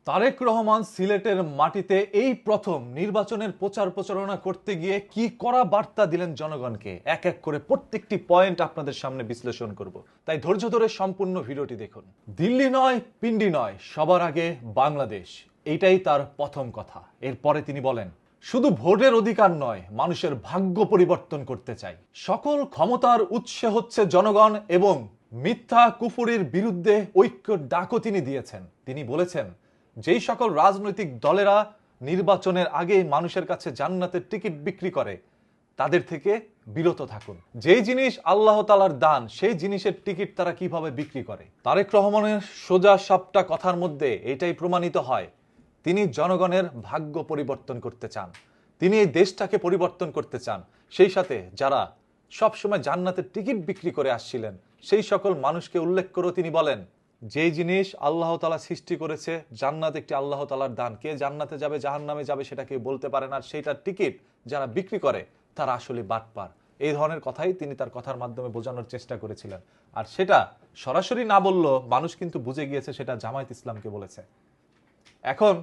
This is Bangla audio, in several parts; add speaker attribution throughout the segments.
Speaker 1: তারেক রহমান সিলেটের মাটিতে এই প্রথম নির্বাচনের প্রচার প্রচারণা করতে গিয়ে কি কড়া বার্তা দিলেন জনগণকে, এক এক করে প্রত্যেকটি পয়েন্ট আপনাদের সামনে বিশ্লেষণ করব। তাই ধৈর্য ধরে সম্পূর্ণ ভিডিওটি দেখুন। দিল্লি নয়, পিন্ডি নয়, সবার আগে বাংলাদেশ, এইটাই তার প্রথম কথা। এরপরে তিনি বলেন, শুধু ভোটের অধিকার নয়, মানুষের ভাগ্য পরিবর্তন করতে চাই। সকল ক্ষমতার উৎস হচ্ছে জনগণ এবং মিথ্যা কুফুরির বিরুদ্ধে ঐক্যর ডাকও তিনি দিয়েছেন। তিনি বলেছেন, যেই সকল রাজনৈতিক দলেরা নির্বাচনের আগে মানুষের কাছে জান্নাতের টিকিট বিক্রি করে তাদের থেকে বিরত থাকুন। যেই জিনিস আল্লাহ তাআলার দান সেই জিনিসের টিকিট তারা কিভাবে বিক্রি করে। তারেক রহমানের সোজা সাপটা কথার মধ্যে এটাই প্রমাণিত হয়, তিনি জনগণের ভাগ্য পরিবর্তন করতে চান, তিনি এই দেশটাকে পরিবর্তন করতে চান। সেই সাথে যারা সবসময় জান্নাতের টিকিট বিক্রি করে আসছিলেন সেই সকল মানুষকে উল্লেখ করে তিনি বলেন, যেই জিনিস আল্লাহ তাআলা সৃষ্টি করেছে, জান্নাত একটি আল্লাহ তাআলার দান, কে জান্নাতে যাবে জাহান্নামে যাবে সেটা কেউ বলতে পারে না, আর সেইটার টিকিট যারা বিক্রি করে তারা আসলে বাটপার। এই ধরনের কথাই তিনি তার কথার মাধ্যমে বোঝানোর চেষ্টা করেছিলেন। আর সেটা সরাসরি না বললেও মানুষ কিন্তু বুঝে গিয়েছে সেটা জামায়াত ইসলামকে বলেছে। এখন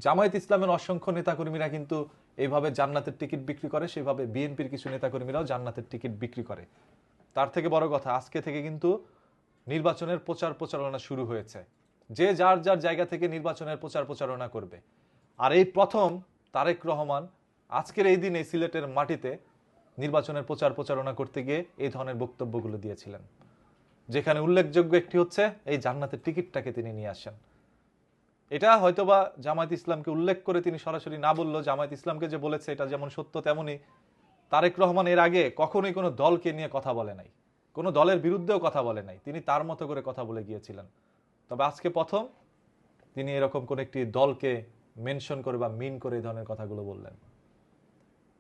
Speaker 1: জামায়াত ইসলামের অসংখ্য নেতাকর্মীরা কিন্তু এইভাবে জান্নাতের টিকিট বিক্রি করে, সেইভাবে বিএনপির কিছু নেতাকর্মীরাও জান্নাতের টিকিট বিক্রি করে। তার থেকে বড় কথা, আজকে থেকে কিন্তু নির্বাচনের প্রচার প্রচারণা শুরু হয়েছে। যে যার যার জায়গা থেকে নির্বাচনের প্রচার প্রচারণা করবে। আর এই প্রথম তারেক রহমান আজকের এই দিনে সিলেটের মাটিতে নির্বাচনের প্রচার প্রচারণা করতে গিয়ে এই ধরনের বক্তব্যগুলো দিয়েছিলেন, যেখানে উল্লেখযোগ্য একটি হচ্ছে এই জান্নাতের টিকিটটাকে তিনি নিয়ে আসেন। এটা হয়তোবা জামায়াত ইসলামকে উল্লেখ করে তিনি সরাসরি না বললেও জামায়াত ইসলামকে যে বলেছে এটা যেমন সত্য, তেমনি তারেক রহমান এর আগে কখনোই কোনো দলকে নিয়ে কথা বলে নাই, কোনো দলের বিরুদ্ধেও কথা বলে নাই, তিনি তার মতো করে কথা বলে গিয়েছিলেন। তবে আজকে প্রথম তিনি এরকম কোন একটি দলকে মেনশন করে বা মিন করে এই ধরনের কথাগুলো বললেন।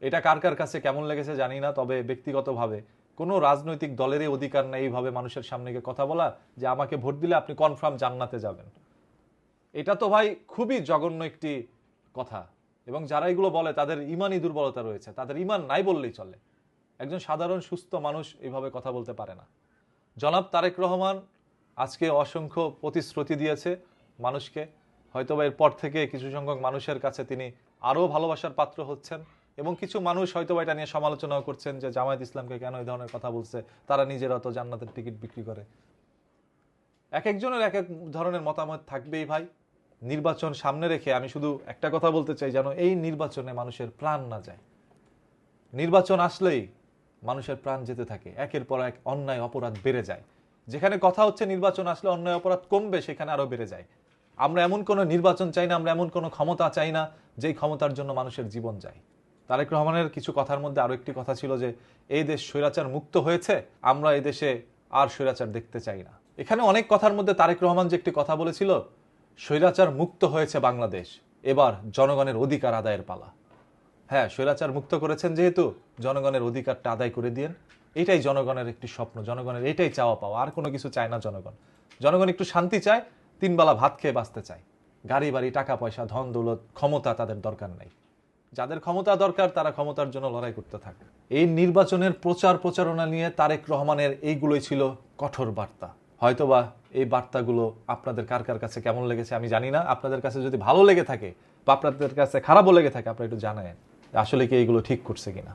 Speaker 1: এটা কার কার কাছে কেমন লেগেছে জানি না, তবে ব্যক্তিগতভাবে কোনো রাজনৈতিক দলেরই অধিকার নেই এইভাবে মানুষের সামনে গিয়ে কথা বলা যে আমাকে ভোট দিলে আপনি কনফার্ম জান্নাতে যাবেন। এটা তো ভাই খুবই জঘন্য একটি কথা, এবং যারা এগুলো বলে তাদের ইমানই দুর্বলতা রয়েছে, তাদের ইমান নাই বললেই চলে। একজন সাধারণ সুস্থ মানুষ এইভাবে কথা বলতে পারে না। জনাব তারেক রহমান আজকে অসংখ্য প্রতিশ্রুতি দিয়েছে মানুষকে, হয়তোবা এরপর থেকে কিছু সংখ্যক মানুষের কাছে তিনি আরও ভালোবাসার পাত্র হচ্ছেন, এবং কিছু মানুষ হয়তোবা এটা নিয়ে সমালোচনাও করছেন যে জামায়াত ইসলামকে কেন এই ধরনের কথা বলছে, তারা নিজেরা তো জান্নাতের টিকিট বিক্রি করে। এক একজনের এক এক ধরনের মতামত থাকবেই ভাই। নির্বাচন সামনে রেখে আমি শুধু একটা কথা বলতে চাই, যেন এই নির্বাচনে মানুষের প্রাণ না যায়। নির্বাচন আসলেই মানুষের প্রাণ যেতে থাকে, একের পর এক অন্যায় অপরাধ বেড়ে যায়। যেখানে কথা হচ্ছে নির্বাচন আসলে অন্যায় অপরাধ কমবে, সেখানে আরো বেড়ে যায়। আমরা এমন কোনো নির্বাচন চাই না, আমরা এমন কোনো ক্ষমতা চাই না যেই ক্ষমতার জন্য মানুষের জীবন যায়। তারেক রহমানের কিছু কথার মধ্যে আরো একটি কথা ছিল যে এই দেশ স্বৈরাচার মুক্ত হয়েছে, আমরা এই দেশে আর স্বৈরাচার দেখতে চাই না। এখানে অনেক কথার মধ্যে তারেক রহমান যে একটি কথা বলেছিল, স্বৈরাচার মুক্ত হয়েছে বাংলাদেশ, এবার জনগণের অধিকার আদায়ের পালা। হ্যাঁ, স্বৈরাচার মুক্ত করেছেন যেহেতু জনগণের অধিকারটা আদায় করে দিয়েন, এটাই জনগণের একটি স্বপ্ন, জনগণের এটাই চাওয়া পাওয়া, আর কোনো কিছু চায় না জনগণ। জনগণ একটু শান্তি চায়, 3 বেলা ভাত খেয়ে বাঁচতে চায়। গাড়ি বাড়ি, টাকা পয়সা, ধন দৌলত, ক্ষমতা তাদের দরকার নাই। যাদের ক্ষমতা দরকার তারা ক্ষমতার জন্য লড়াই করতে থাকে। এই নির্বাচনের প্রচার প্রচারণা নিয়ে তারেক রহমানের এইগুলোই ছিল কঠোর বার্তা। হয়তোবা এই বার্তাগুলো আপনাদের কার কার কাছে কেমন লেগেছে আমি জানি না। আপনাদের কাছে যদি ভালো লেগে থাকে বা আপনাদের কাছে খারাপও লেগে থাকে, আপনারা একটু জানায়েন আসলে কি এইগুলো ঠিক করছে কিনা।